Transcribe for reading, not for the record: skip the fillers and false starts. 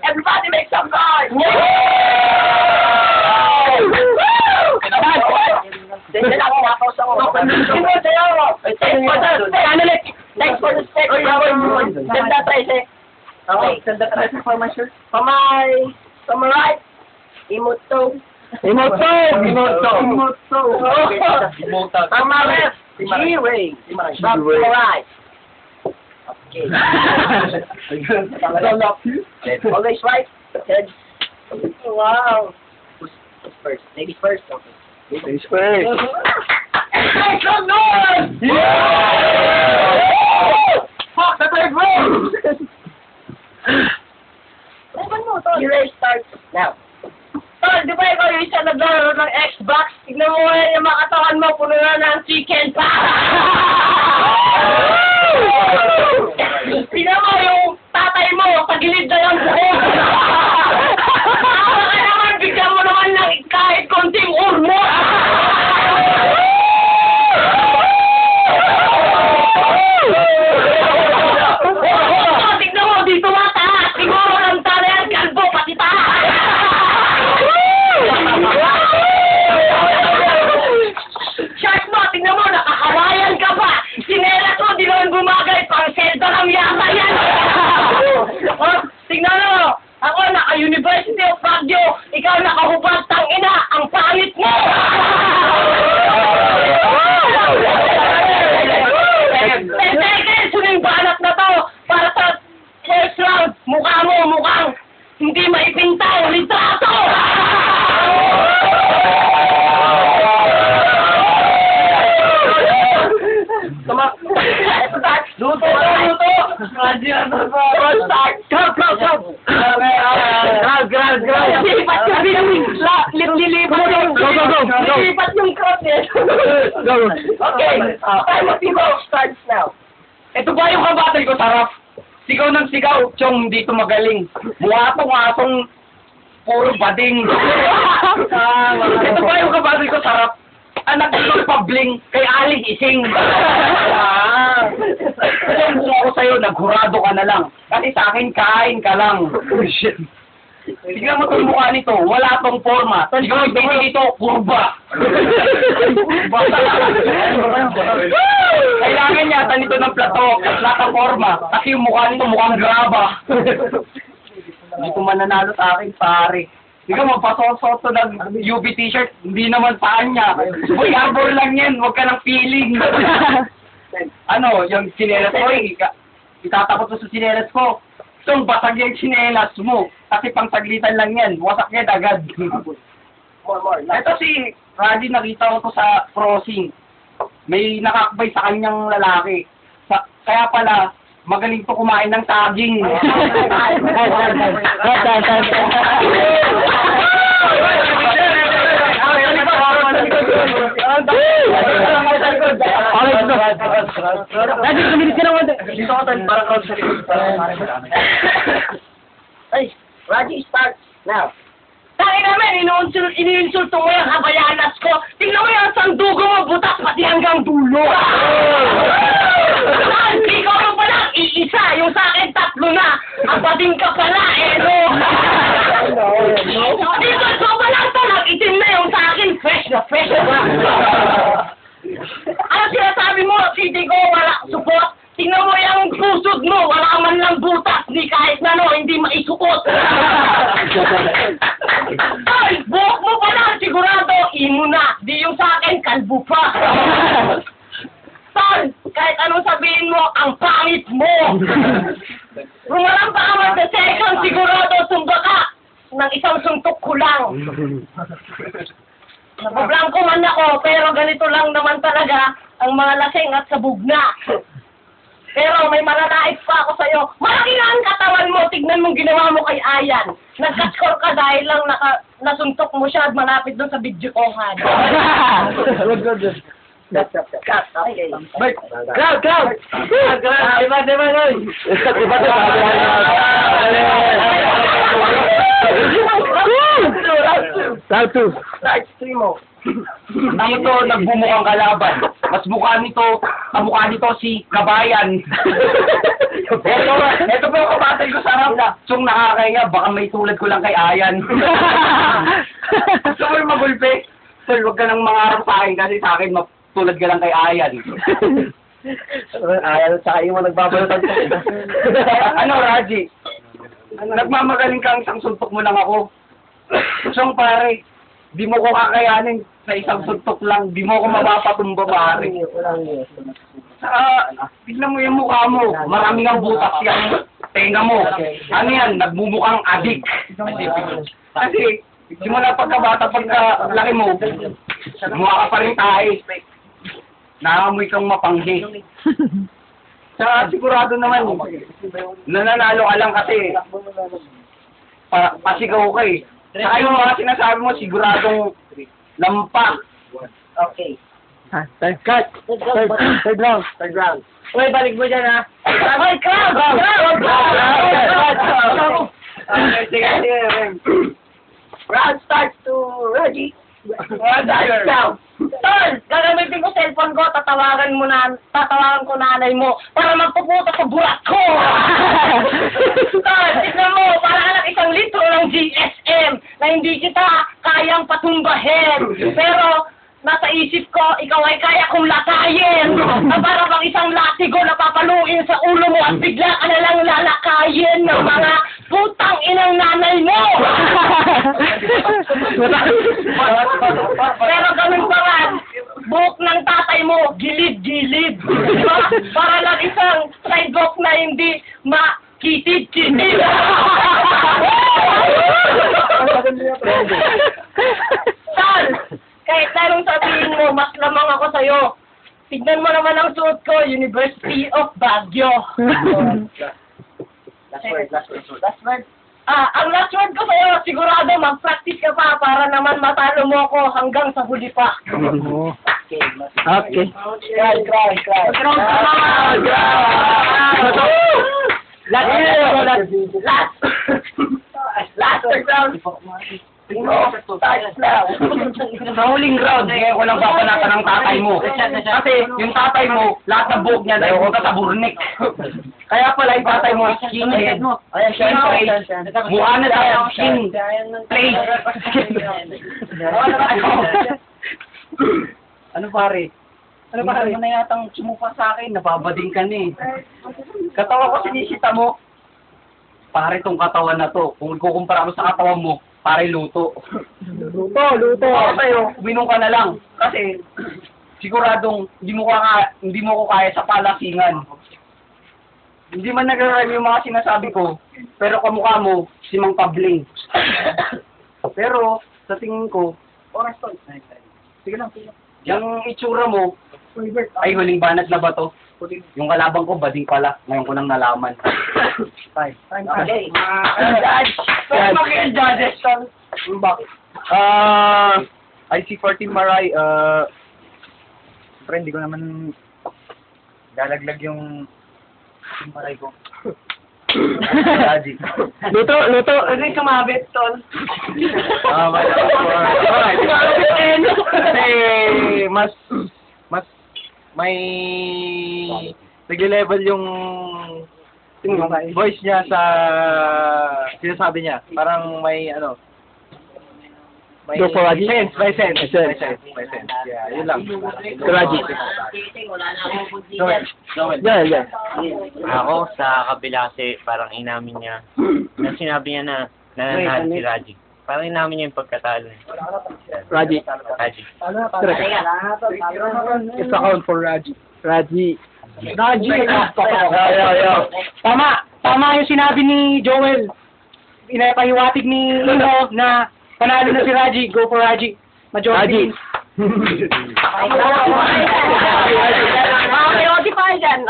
Everybody make some noise! Next for the stick. Send that tayo. Okay. Send that tayo for my shirt. From my right, Imoto. From my left, G-Ray. From my right. Okay. Always right. Head. Wow. Who's first? Ladies first. Okay. Ladies first. Make some noise! Fuck the third row! G-Ray starts now. Tol, di ba ikaw yung isa naglaro ng Xbox? Tignan mo ngayon yung mga katawan mo, puno na ng chicken pa! Tignan mo yung tatay mo, sa gilid na yung buhok! Baka naman, bigyan mo naman ng kahit konting urmo! Tignan mo, dito mataas! Siguro lang tala yan, kalbo, pati taas! Shark mo, tignan mo, nakakawayan ka pa! Sinelas mo, di naman gumagay, pang selda lang yata yan! Tignan mo, ako naka-University of Baguio, ikaw nakahubad, tangina, ang pangit mo! Second, suning banat na to, para sa first round, mukha mo, mukhang hindi maipintang litrato! Luto! Start! Go! Lipat yung binawin! Lilipat yung crop niya! Okay! Time of people starts now! Ito ba yung kabatay ko, sarap? Sigaw ng sigaw, Chong, dito magaling. Mukha tong asong puro bading. Ito ba yung kabatay ko, sarap? Anak ko pabling kay Aling Ising. Kasi kung ako sa'yo, naghurado ka na lang. Kasi sa akin, kain ka lang. Tignan mo itong mukha nito, wala tong forma. Tignan mo yung dito, kurba. Kailangan yata nito ng plato, plataforma. Kasi yung mukha nito mukhang graba. Hindi ko mananalo sa akin, pare. Ikaw, magpasosot to ng UV t-shirt, hindi naman paan niya. Uy, harbor lang yan, huwag ka ng feeling. Ano, yung sinelas ko, itatapot ko sa sinelas ko. So, basag yung sinelas mo. Kasi pang saglitan lang yan, wasak yan agad. Ito si Raddy, nakita ko to sa crossing. May nakakbay sa kanyang lalaki. Kaya pala, magaling to kumain ng saging. Ay, Raji starts now. Tayo naman, iniinsulto mo yung habayanas ko. Tingnan mo yung sandugo mo, butas pati hanggang dulo. Ikaw mo pala, iisa. Yung sa akin, 3 na. Ang bading ka pala, no? Dito, so pala ito, nag-itim na yung sa akin. Fresh na. Ano sinasabi mo, CD ko, wala support? Tingnan mo yung pusod mo, wala man lang butas, ni kahit na hindi maisukot. Ay, buhok mo pala, sigurado, imo na. Di yung sa akin, kalbo pa. Tol, kahit anong sabihin mo, ang pangit mo. Kung walang pa ka sa second, sigurado, sumba ka ng isang suntok ko lang. Napablangko man ako, pero ganito lang naman talaga ang mga lasing at sabog na. Pero may malalait pa ako sa'yo. Malaki na ang katawan mo, tignan mong ginawa mo kay Ayan. Nagka-score ka dahil lang nasuntok mo siya at malapit doon sa video kohan. Good. Cut, okay. Crowd! Diba, oy! Round 2. Start stream mo. Ang ito, nagbumukhang kalaban. Mas mukha nito si Kabayan. Ito po yung kabatay ko, sarap. pala, Chong nakakaya, baka may tulad ko lang kay Ayan. Gusto mo yung magulpi? Tol, huwag ka nang mangarap sa akin kasi sa akin, tulad ka lang kay Ayan. Ayaw sa kayo mo nagbabalatan ko. Ano, Raji? Nagmamagaling kang isang suntok mo lang ako. Chong pare, di mo ko kakayanin sa isang suntok lang, di mo ko mapapatumba pare. Tignan mo yung mukha mo, maraming ang butas yung tenga mo. Ano yan, nagmumukhang adik. Kasi, simula pagkabata, pagkalaki mo, mukha ka pa rin tayo. Naamoy kang mapanggi. Saka sigurado naman, nananalo ka lang kasi pasigaw ka eh. Saka yung mga sinasabi mo, siguradong lampa. Okay. Third cut. Third round. Uy, balik mo dyan, ha? Ay, crowd! Okay, sige. Round starts to Reggie. Now, Tol, gagamitin ko cellphone ko, tatawagan ko nanay mo para magpuputo sa burak ko. Tol, tignan mo, para ka lang isang litro ng GSM na hindi kita kayang patumbahin. Pero, nasa isip ko, ikaw ay kaya kong lakayin. Na para bang isang latigo na papaluin sa ulo mo at bigla ka na lang lalakayin ng mga putang inang nanay mo. Pero ganun pa nga, buhok ng tatay mo, gilid-gilid. Diba? Para lang isang sidewalk na hindi makitid-kitid. Sal, kahit anong sabihin mo, mas lamang ako sa'yo. Tignan mo naman ang suot ko, University of Baguio. Last word. Ang last word ko sa'yo, sigurado mag-practice ka pa para naman matalo mo ako hanggang sa huli pa. Okay. Cry. Last round. Sa huling round, ngayon ko lang papanatan ng tatay mo. Kasi yung tatay mo, lahat ng buhok niya dahil ka sa burnik. Kaya pala yung tatay mo, skinhead. Skin plate. Mukha na tayo, skin plate. Ano pare? Ano mo na yatang sumupa sa akin, nababading ka na eh. Katawan ko sinisita mo. Pare, tong katawan na to, kung ikukumpara mo sa katawan mo, pare luto. Luto. Ako sa'yo, uminom ka na lang. Kasi, siguradong hindi mo ko kaya sa palasingan. Hindi man nag-rhyme yung mga sinasabi ko, pero kamukha mo, si Mang Pabling. Pero, sa tingin ko, oras to. Sige lang. Yung itsura mo, ay huling banat na ba to? Yung kalabang ko, bading pala. Ngayon ko nang nalaman. Okay. Judges. Bakit? IC14 Maray, siyempre hindi ko naman lalaglag yung Maray ko. Luto! Ano yung kumabit, Tol? Kasi mas may nag-level yung voice niya sa sinasabi niya. Parang may may sense. Yeah, yun lang. Raji. Yeah. Ako, sa kabila kasi parang inamin niya, na sinabi niya na nananalo si Raji. Parang inamin niya yung pagkatalo. Raji. It's a count for Raji. Tama yung sinabi ni Joel. Inapahiwatig ni Ino na panalo na si Raji. Go for Raji. Majority. Okay, o, di pa yan.